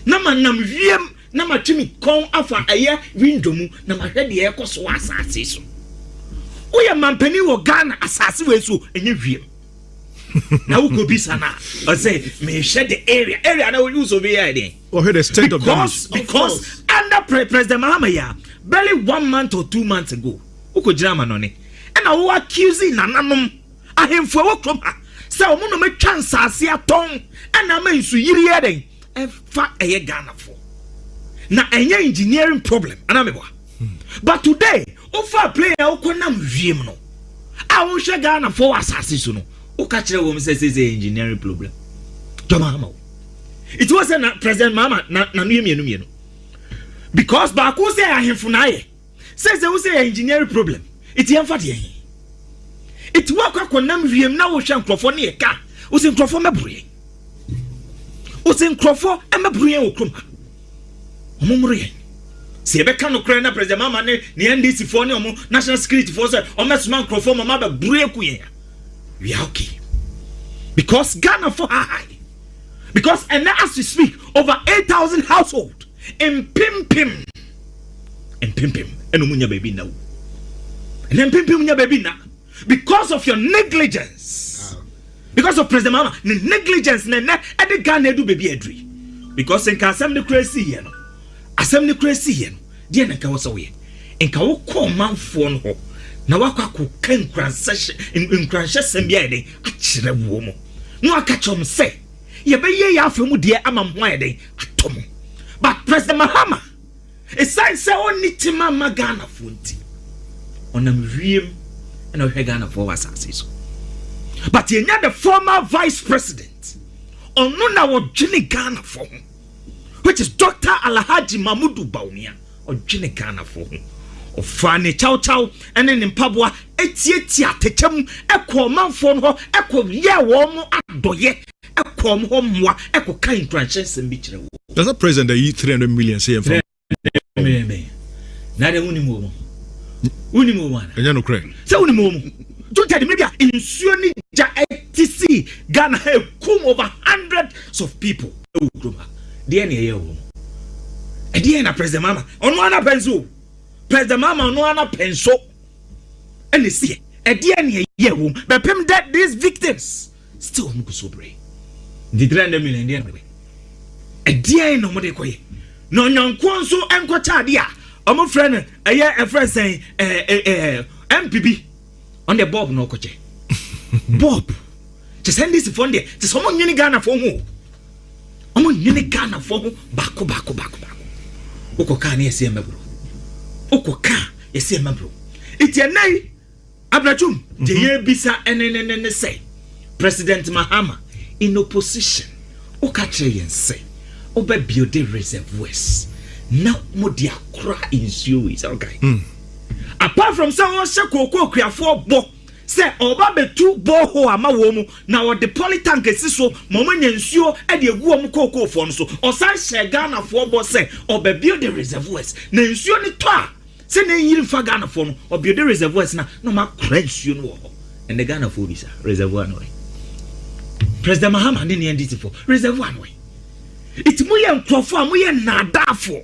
S5: Na manam wiem na matimi kon afa aye window mu na mahwe de ekoso asase so oya mampani wo Ghana asase we so enye wiem na wo go bisa na o say me share the area na we use over here then
S4: or the state of
S5: damage because under President Mahama ya barely 1 month or 2 months ago uko jira manone and wo accusing nananom ahemfo wo krom ha say omo no metwa nsase aton and ma nsu yiri eden fa eye Ghana for na enye engineering problem anamebo but today ofa player okonam wiem no a wo hwe Ghana for asase so no o ka kire wo say engineering problem Mahama it was na President Mahama na no mienu because ba ko say ahemfo na ye say we say engineering problem it yemfa de it work akonam wiem na wo hwe nkrofo ne ye ka wo say nkrofo mebure Osin krofo emebruye okrom omumure se beka no kra na President Mahama ne NDC for ne omo national security force omesuma krofo mama be bure kuye we are okay because Ghana for high because and as we speak over 8,000 household in pimpim enomunya baby now and then pimpim nya baby na because of your negligence. Because of President Mahama, negligence na ede Ghana do baby edri. Because enka asem ne crazy here no. Asem ne crazy here no. Die na nka wo so we. Enka wo ko manfo no ho. Na wakwa ko kan nkranhye sem bia eden akire wo mo. No aka chom say, ye be ye ya afemu die ama mo eden atomo. But President Mahama, aside say oni tima ma Ghana fonti. Onam wiem na o Ghana for asase so. But you the former vice president on Nuna Wajini Ghana for which is Dr. Alhaji Mahmudu Bawumia ɔdwene Ghana for ho ɔfa ne chow ɛne ne mpaboa etietia tetɛm ɛkɔ manfo no hɔ ɛkɔ yɛ wɔn mo adɔyɛ ɛkɔ ho mmoa ɛkɔ kan transaction bi kyerɛ wo.
S4: Does the president eat 300 million say from
S5: me na de unimu mo ana
S4: enya no kre
S5: say unimu mo to tell me bia insuo ni ja NDC Ghana have come over hundreds of people de na ye wo e de na president mama ono ana penso president mama ono ana penso ene sie e de na ye wo be pem that these victims still mo so brave the 300 million de na e de na mo de koye no nyanko nso enkocha de a omo friend eye a friend saying NPP on the Bob no koche Bob to send this phone there to someone nyini Ghana for ho omo nyini Ghana for ho bako okoka na yesi emabro okoka yesi emabro itienai abrachum de ye bisa enenene say President Mahama in opposition okache yense oba build reservoirs now modia kra insuo is okay. Apart from someone shakoko kriafo bo say oba betu bo ho ama wo mu na wo de polytank esiso momo nyansuo e de egu om kokofo no so osan she Ghana fo bo say oba build reservoirs na nsuo ni to a say na yiri fa Ghana fo no oba build reservoirs na no ma kra nsuo no wo and the Ghana fo bisa reservoir no President Mahama ne NDC for reservoir no it moye nkrofo a moye nadafo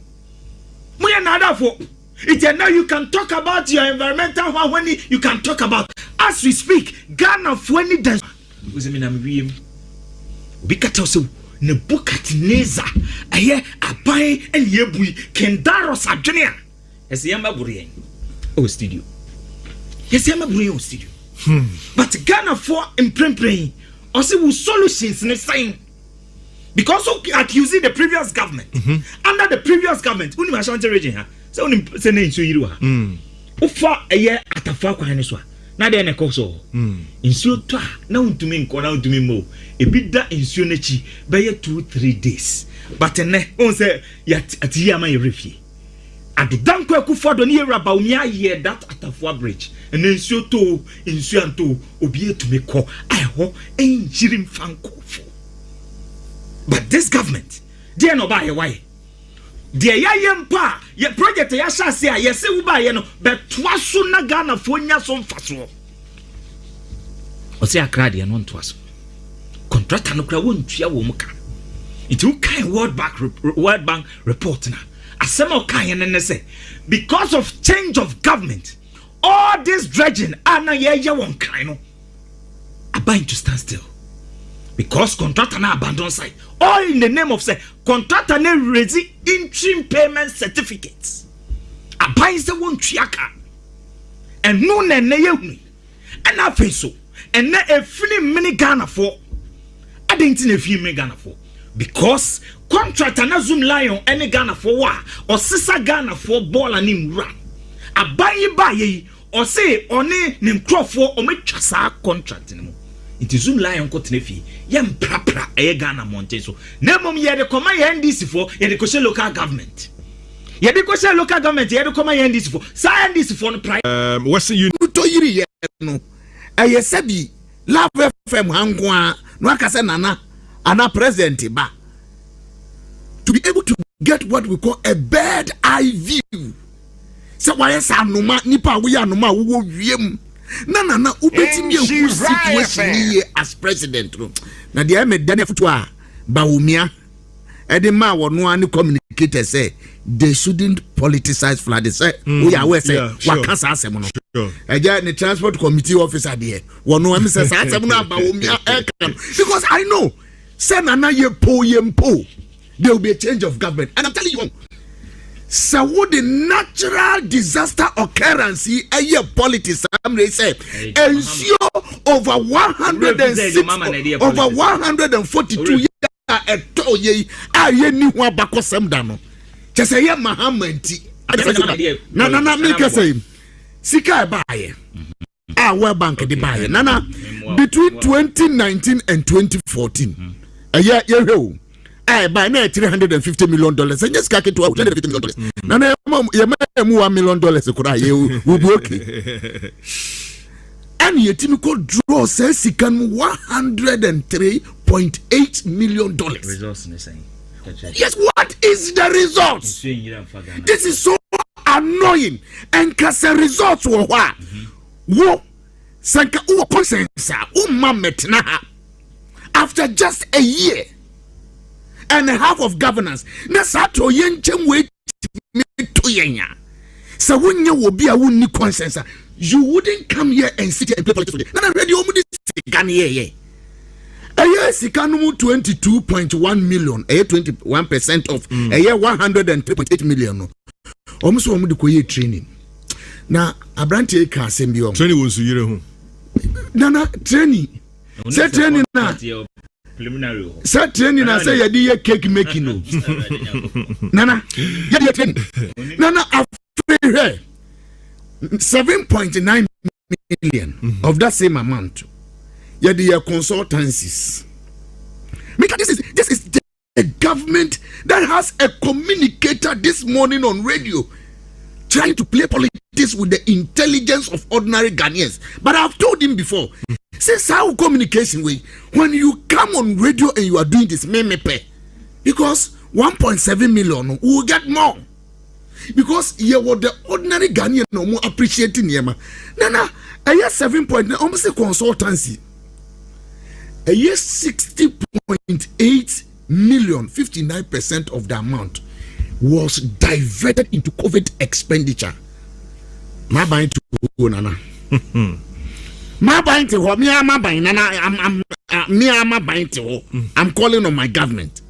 S5: it now you can talk about your environmental when you can talk about as we speak Ghana for any dance uzimina mwiem bikata so ne Nebukadnezar aye abai enyebu kendaros adwene ese yamba buriyen o studio yes yamba buriyen o studio but Ghana for imprempren also with solutions ne saying because of accusing the previous government under the previous government uni Ashanti region ha so uni se na insu yiru ha ufa eye atafa kwa ne so na de ne koso insu to na untumi nko na untumi mo ebida insu na chi be 2-3 days but ne on say ati ya ma refie adudanko akufodo ne yera ba umi aye that atafo bridge and insu to insu anto obi etumi ko ai ho enjirim fankofo. But this government, they no buy why. They yempa, ye project ya shase a yesi uba ye no, but twaso na Ghana fo nya so mfaso. O se akra de no ntwaso. Contractor no kra wontua wo muka. It will kind World Bank report na. Asem o kan ne say because of change of government, all this dredging ana ye won kan no. About to stand still. Because contractor na abandon site all in the name of say contractor na raise interim payment certificates abai se won tuaka and no na yehunu and afi so and na efini mini Ghana for adenti na efini mini Ghana for because contractor na zoom lion any Ghana for wa or sisa Ghana for ball and him run abai ba ye or say oni nim crofo o metwa sa contract ni mo it is zoom lion ko tenefi yem prapra e Ghana monte so na mom ye de koma ye NDC for ye de ko local government ye de ko local government ye de koma ye NDC for sa NDC for no price
S2: what's you to yiri ye no e sabi Love FM hango a no aka se nana ana president ba to be able to get what we call a bird eye view so why sa noma nipa wo ya noma wo wiem na ubetimi ehu situation here as president no na de me dane foto a Bawumia edema wono ani communicators say they shouldn't politicize flood say we are say wakasa asem no eja the transport committee officer there wono am say asem no Bawumia because I know say nana yempo there will be a change of government and I'm telling you so what the natural disaster occurrence a year politics say ensure over 106 over 142 years aye ni ho abakosem da no chese ye mahamanti na make say sika baaye World Bank de baaye nana between 2019 and 2014 aye ye hwe by now $350 million. And just calculate $250 million. Now, $1 million. Will be okay. And your team could draw says he can $103.8 million.
S5: Results in the same.
S2: Yes, what is the result? This is so annoying. And because the results were what? Wo sanka uwa consensa umametna after just a year and a half of governance. Na sato yenchem wait to yenya. So when you will be a wunni consensa, you wouldn't come here and sit here and play politics today. Nana ready omudi sikani a year sikanumu 22.1 million, a year 21% of a year 103.8 million. Almost omudi koye training. Na abranti ka sembio.
S4: Training was yire ho.
S2: Nana training. Say training na
S5: preliminary.
S2: Say training na say yedi ye cake making no. Nana yedi ye training. Nana after 7.9 million of that same amount. Yedi ye consultancies. Because this is the government that has a communicator this morning on radio trying to play politics with the intelligence of ordinary Ghanaians. But I've told him before, since how communication way, when you come on radio and you are doing this, because 1.7 million we will get more. Because you were the ordinary Ghanaian no more appreciating Yema. Nana, a year 7.9 almost a consultancy. A year 60.8 million, 59% of the amount was diverted into COVID expenditure. My buying to go, Nana. My buying to what? Me, I'm buying, Nana. I'm buying to. I'm calling on my government.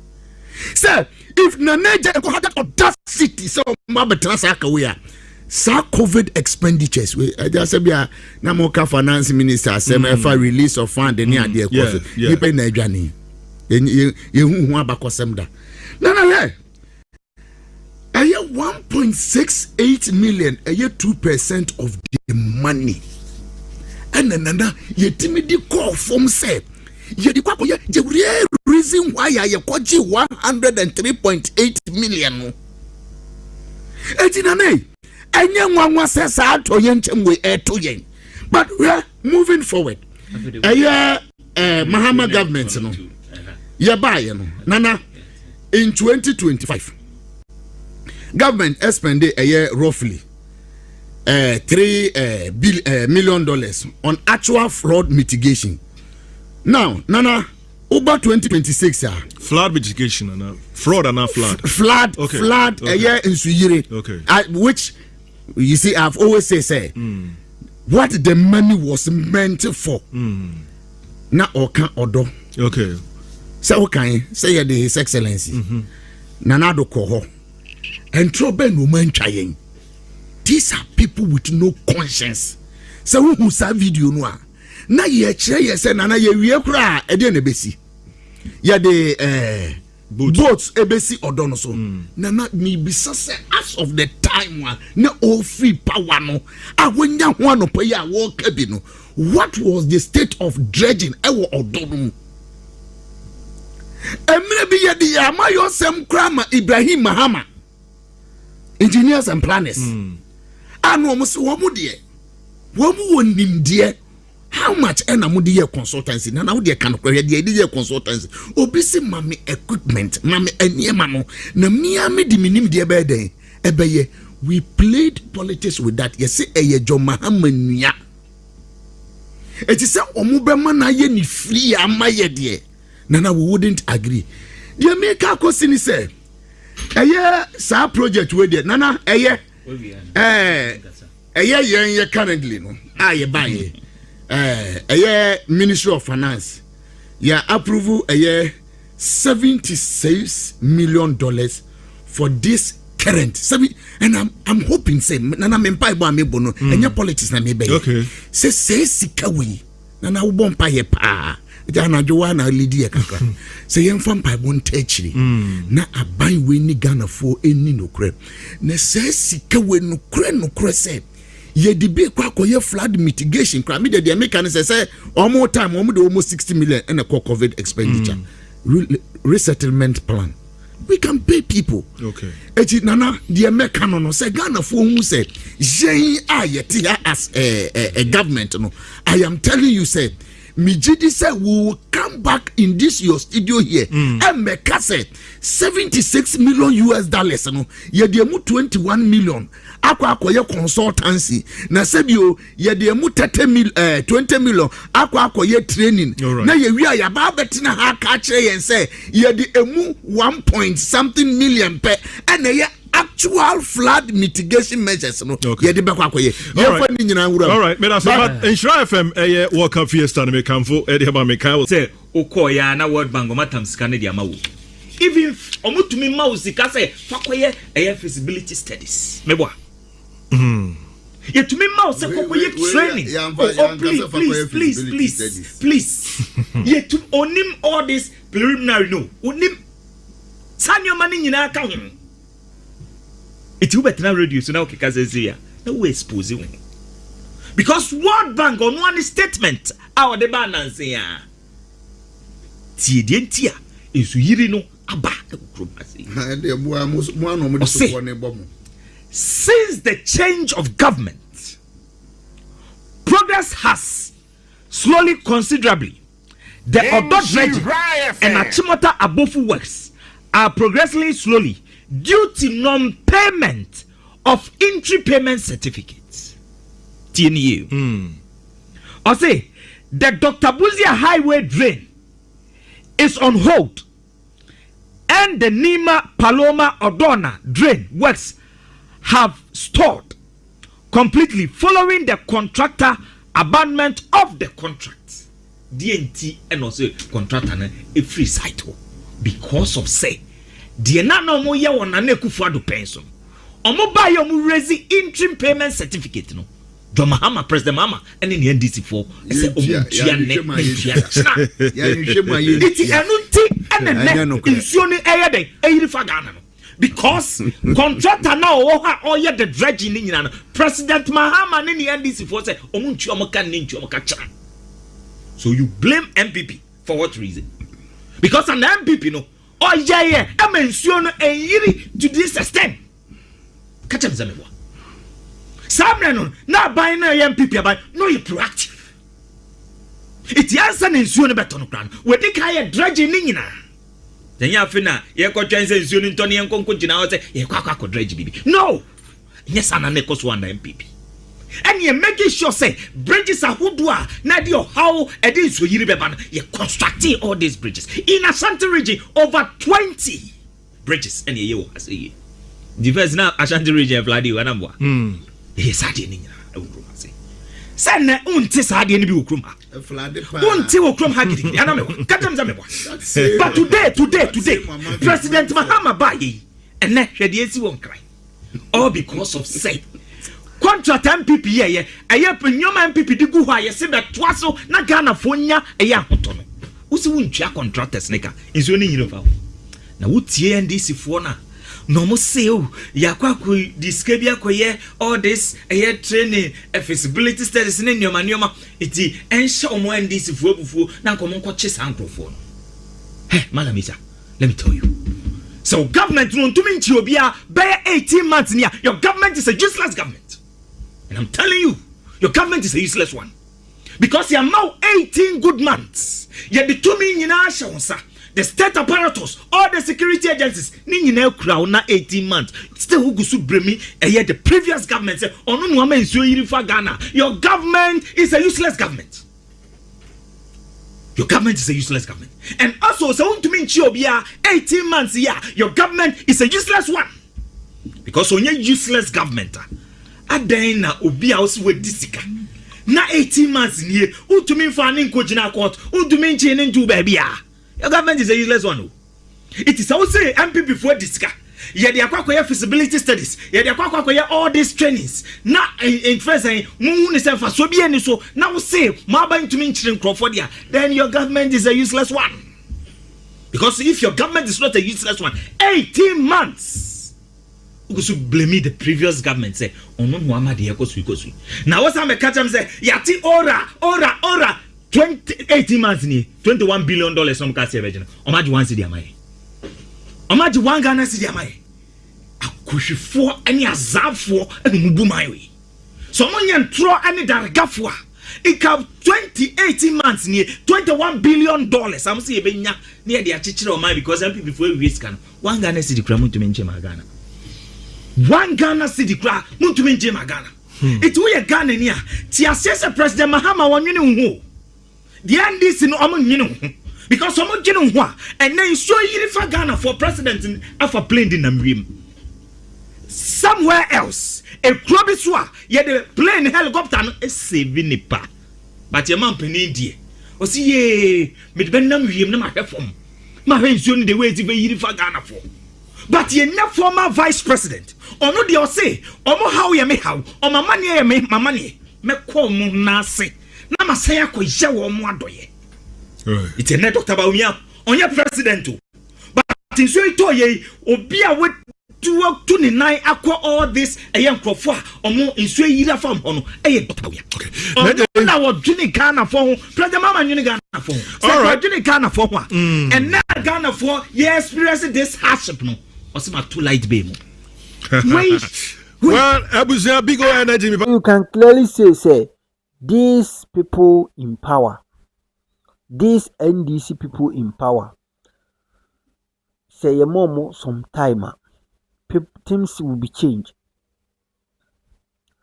S2: Sir, if Nanaja had that audacity, so my betrasaka we are. Sir, COVID expenditures. We just say, Namoka Finance Minister, SMFA release of fund, and near the you pay Najani. You want back or semda. Nana, a year 1.68 million, a year 2% of the money. And another, ye timidly call from say, the real reason why I kwaji 103.8 million. Etinane, and young one was says out to yen to yen. But we are moving forward. A year, Mahama government, no. Yabayan, Nana, in 2025. Government expended a year roughly $3 million on actual fraud mitigation. Now, Nana, over 2026,
S4: flood mitigation and fraud and not flood.
S2: Flood,
S4: okay.
S2: Flood,
S4: okay.
S2: A year in Suyire.
S4: Okay.
S2: Which you see, I've always say what the money was meant for. Na oka odo.
S4: Okay.
S2: So okay, say the His Excellency. Nana do koho. And trouble no man trying. These are people with no conscience. So who saw video no? Na ye chere say nana ye wie kura e de na besi. Ya de boats ebesi odono so. Nana ni bisa say as of the time one na all free power no. Awanya ho no pay a wo kabi no. What was the state of dredging e wo odono? Emre bi ye de amayo sem krama Ibrahim Mahama. Engineers and planners. And almost one dear. One dear. How much enamudi consultancy? Now they can create the idea consultancy. Obisi mami equipment, mami enyemano. Na miami diminim dear bede. Ebeye. We played politics with that. Yes, eye John Mahamania. It is a omubema na ye ni free amaye dear. Nana we wouldn't agree. The America question say. Sa project we did Nana yen currently no buy Ministry of Finance approval $76 million for this current and I'm hoping say Nana mempa bo amebono enya politics na me be
S4: okay
S2: say sika we Nana wo bompa ye pa Jana Joanna Lydia Kaka. Say young vampire won't touch me. Na a buy winning Ghana for any no crap. Ne says Sika when no crap said. Ye debate quack or flood mitigation. Crammy the Americans say or more time, almost 60 million and a COVID expenditure. resettlement plan. We can pay people.
S4: Okay.
S2: Eti nana the mekano no say Ghana for who say Jay ayeti as a government no. I am telling you say Mijidi say we will come back in this your studio here and meka say 76 million US dollars no. Ye de mu 21 million. Akwa akoye consultancy na sebio ye de mu 20 million akwa akoye training na ye wi ya ba betina ha ka kire yen say ye de emu 1 point something million pe and ye actual flood mitigation measures no ye de be kwa akoye ye fa ni nyina wura.
S4: All right, but Insura FM World Cup Fiesta na me kanfo e de ba me kan
S5: say okoya na World Bank matam sika ne de amawo. Even omutumi ma usika say fakoye feasibility studies mebo. Yet to me mouse training. Please. Yet to onim all this preliminary no. Onim sanyo money in our account. It will better reduce now because no way exposing. Because World Bank on one statement our the balance here. Tia is yiri no aba. Since the change of government, progress has slowly considerably. The Odot and Achimota Abofu works are progressing slowly due to non-payment of entry payment certificates. TNU. I say the Dr. Buzia Highway drain is on hold, and the Nima Paloma Odona drain works have stalled completely following the contractor abandonment of the contract. DNT and also contractor a free site because of say the nano mo ye wona na Kufuado pension omo buy your raise interim payment certificate no John Mahama President Mahama and in the NDC for say omutia ne it anunti ene insuoni eyede eyiri fa Ghana no. Because contractor now or yet the dredging in President Mahama and the NDC for say so you blame NPP for what reason? Because an NPP no oh yeah I mention a year to this extent. Catch them Zamewa. Some now buying no NPP by no you proactive. It's yes an insurance beton plan where they can dredging in. Then you have na ye ko twense nsuo ni ntoni enkonko gina ho say ye kwa dredge bibi. No. Yes an anekos one MPP. And you making sure say bridges are who do na di how e dey so yiri beba no ye constructing all these bridges in Ashanti region over 20 bridges and ye wo say the first now Ashanti region flood you anamwa. Yes ade ni nyina e wo say. Say na unti sa ade ni bi wo krom ha. Unti wo krom ha gidi aname katam za mebo. But today President Mahama bayi and na hwede esi won krai. All because of say contract MPP ye eye penyoma MPP di gu ho aye se betwa so na Ghana fo nya eye ahoto no. Usi wuntwa contractors nika enso ni yiro fa. Na wutie NDC fo na no mo say o yakwa ko diska bia koye all this eye training feasibility studies ne nyoma iti enhye omo NDC fo abufuo na nkomo nkoche sankrofo no. Hey malamisa, let me tell you. So government no ntumi nchi obia be 18 months nia. Your government is a useless government. And I'm telling you, your government is a useless one. Because you are now 18 good months. Yet the 2 million the state apparatus, all the security agencies, ni crowd na 18 months. Still who gusu bremi yet the previous government said, "Onu nuame nsuo yiri fa Ghana." Your government is a useless government. Your government is a useless government. And also, so to mean 18 months here, your government is a useless one. Because when you're useless government, adena obi also with disika. Na 18 months in here, who to mean finding coaching court, who to mean chaining to baby. Your government is a useless one. It is also MPP before disika. Yeah, they are feasibility studies. Yeah, they are all these trainings. Now, in first, moon is for so be so. Now, say, Maba to mean Crawford, then your government is a useless one. Because if your government is not a useless one, 18 months, you should blame the previous government. Say, oh no, Muhammad, now, what's I'm a catch? I'm say, Yati ora. 18 months ni $21 billion some ka se bejina omaji one cedi amaye omaji one Ghana cedi amaye akuhwefo ani azafo ani mubu maye so monye ntro ani dargafo a ika 18 months ni $21 billion am say ebenya na ye de akekere o man because NPP before we risk kan one Ghana cedi kra muntumi nche ma Ghana one Ghana cedi kra muntumi nche ma Ghana it we Ghana ni a ti asese President Mahama wonwene hu the NDC no omo nyene hu because omo gyene hu a and then so yiri fa Ghana for president afa plane din namrem somewhere else a club so a ye the plane helicopter no save nipa but your man penin die o si ye me ben namrem na ma hwefom ma hwe nsuo ni the way ti yiri fa Ghana for but ye na former vice president ono de o say omo how ye me how o mama ne ye me mama ne me ko mu na ase na ma say akoye wo mu adoye it's a net Dr. Baumia onye president but nso ito ye obi a we to ni nine akwa all this enkrofo a omo nso yira fam ho no Dr. Baumia okay na wo dwene Ghana for ho president mama dwene Ghana for ho all right dwene Ghana for ho and na Ghana for ye experience this hardship no osima too light be mu
S4: well abuzia big energy
S1: you can clearly say these people in power, these NDC people in power, say a moment some time things will be changed.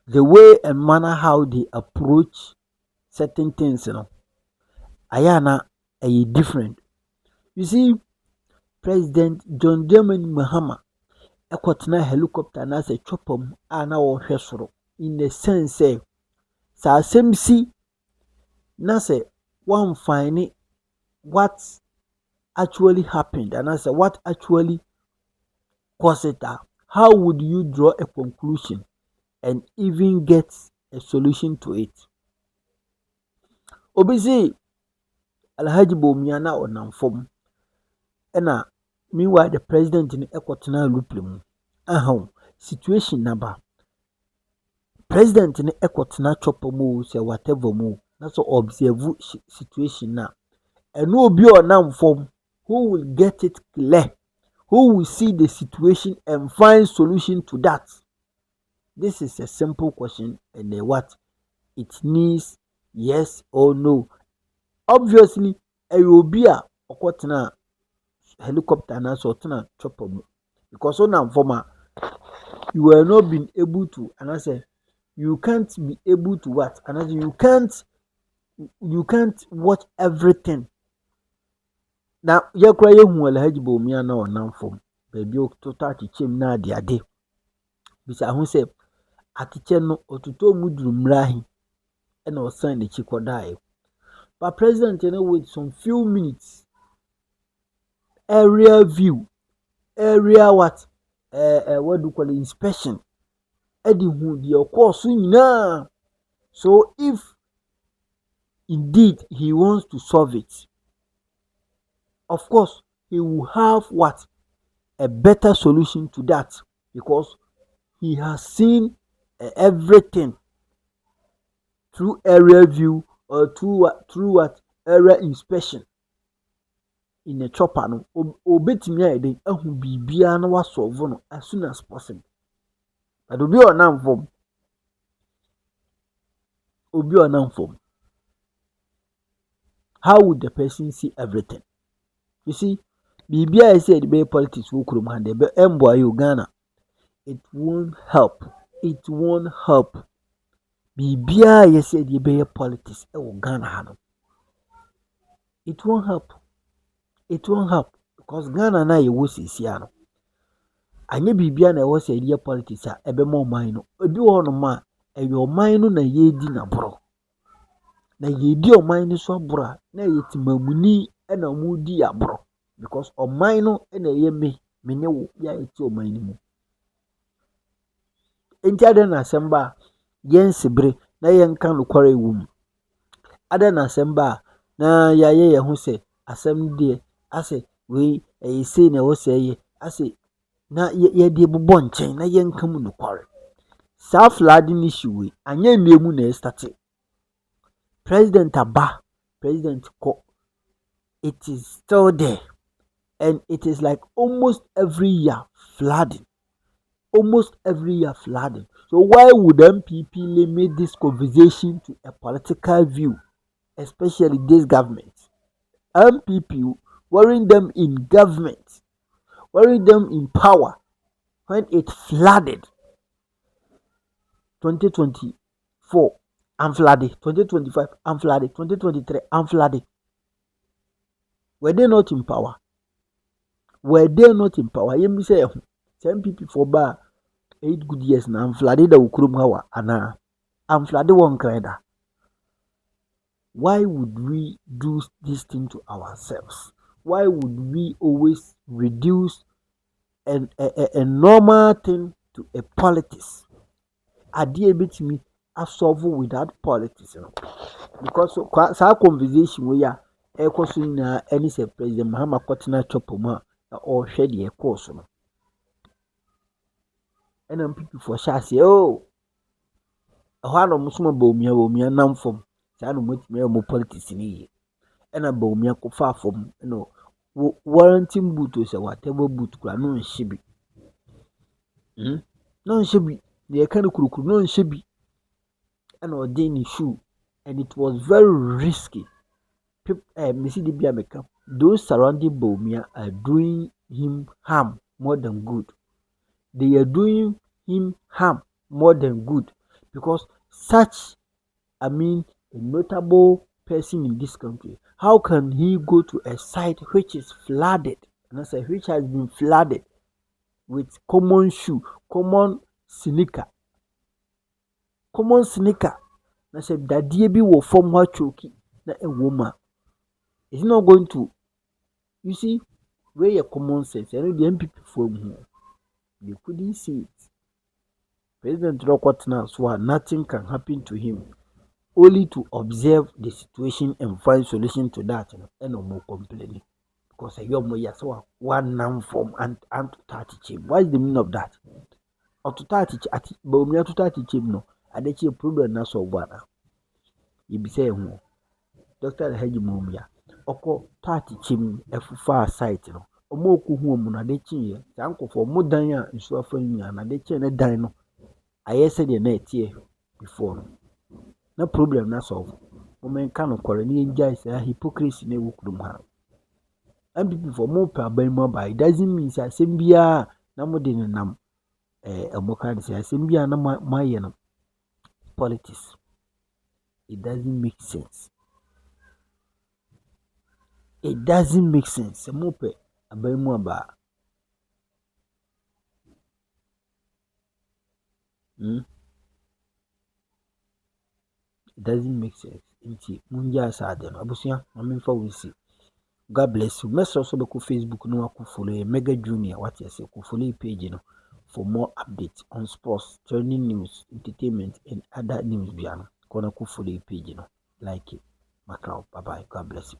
S1: The way and manner how they approach certain things, you know, ayana are different. You see, President John Dramani Mahama, a helicopter and as a chopper, and our hesro in the sense, say, sa semsi na say one find what actually happened and I say what actually caused it. How would you draw a conclusion and even get a solution to it? Obisi Alhaji Bomiana onam form ena meanwhile the president in Equatorial Luplemu situation number president in Equatorial chopper mo say whatever mo that's so observe situation now and no be on form who will get it clear, who will see the situation and find solution to that. This is a simple question and what it needs yes or no. Obviously a will be a Equatorial helicopter na so tana chopper mo because on former you were not been able to and I say you can't be able to what and you can't watch everything now ya cry hu Alhaji Bomiana na onam form baby o total teaching na de ade bisa hu say atiche no otuto muduru mrahi e na osan de chikodai but president you know with some few minutes area view area what do you call it, inspection edi hu de course nyina. So if indeed he wants to solve it, of course he will have what a better solution to that because he has seen everything through area view or through what area inspection in a chopper no obetimi ayede ahu bibia na wa solve no as soon as possible. But obi onam form how would the person see everything? You see, bibia I said be politics wo krom hande be emboa you Ghana. It won't help. Bibia I said be politics e wo Ghana hano. It won't help because Ghana na ye wo sisia no. Anye bibia na wo say politics a ebe mo man no. Obi wo no ma e yo man no na ye di na bro. Na ye di o man no so bro na ye timamuni e na mu di abro because o man no e na ye me ne wo ya eti o man ni mu. Enti ade na semba yen sibre na yen kan lokore wum. Ade na semba na ya ye hu se asem de ase we e say na wo say ye ase na ye de bobon nchen na yen kan mu lokore. Sa flooding issue we anya nemu na start. President aba President Ko, it is still there. And it is like almost every year flooding. Almost every year flooding. So why would NPP limit this conversation to a political view, especially this government? NPP worrying them in government, worrying them in power when it flooded 2024 and flooded 2025 and flooded 2023 and flooded. Were they not in power? Were they not in power? You say NPP for bar 8 good years now and flooded the Ukrum Hawa and I'm flooded one creda. Why would we do this thing to ourselves? Why would we always reduce a normal thing to a politics? I dear bit me I solve without politics, you know? Because our conversation we are question any say President Mahama Kotina Chopoma or shed a course. And then people for sure say, oh, a one of Muslim Bomia nam from Sanu Mutme politics in here. And a Bomia ko far from, you know, warranting boot or whatever boot, no shibi. No shibi, the kind of kuru no shibi. An ordained issue, and it was very risky. Those surrounding Bomia are doing him harm more than good. They are doing him harm more than good because such, a notable person in this country, how can he go to a site which is flooded, and I say which has been flooded with common shoe, common sneaker, na say dadie bi wo form wa choki na a woman is not going to, you see, where your common sense, and the NPP form here, they couldn't see it. President Rokotna swore nothing can happen to him, only to observe the situation and find solution to that, and no more complaining. Because a young boy saw one noun form and to 30 chim. What is the meaning of that? Or to 30 at Bomia to 30 chim no, and they cheap problem na so one. You be saying, Dr. Hejimomia, Oko 30 chim, a far sight, Omoku whom na de chin, uncle for Mudanya and so offering and a chin a dino. I said the net here before. No problem, that's all. Women cannot colony enjoys a hypocrisy in a wookroom. And people for more per by mobile, it doesn't mean I send be a number than a mockery, I send be a my politics. It doesn't make sense. It doesn't make sense. A mope a by mobile. It doesn't make sense. Inti munja sadem. Abusia, for we see. God bless you. Mess also go Facebook no aku follow Mega Junior. What you say? Ku follow page for more updates on sports, trending news, entertainment, and other news. Biano. Kona ku follow page like it. Macau. Bye bye. God bless you.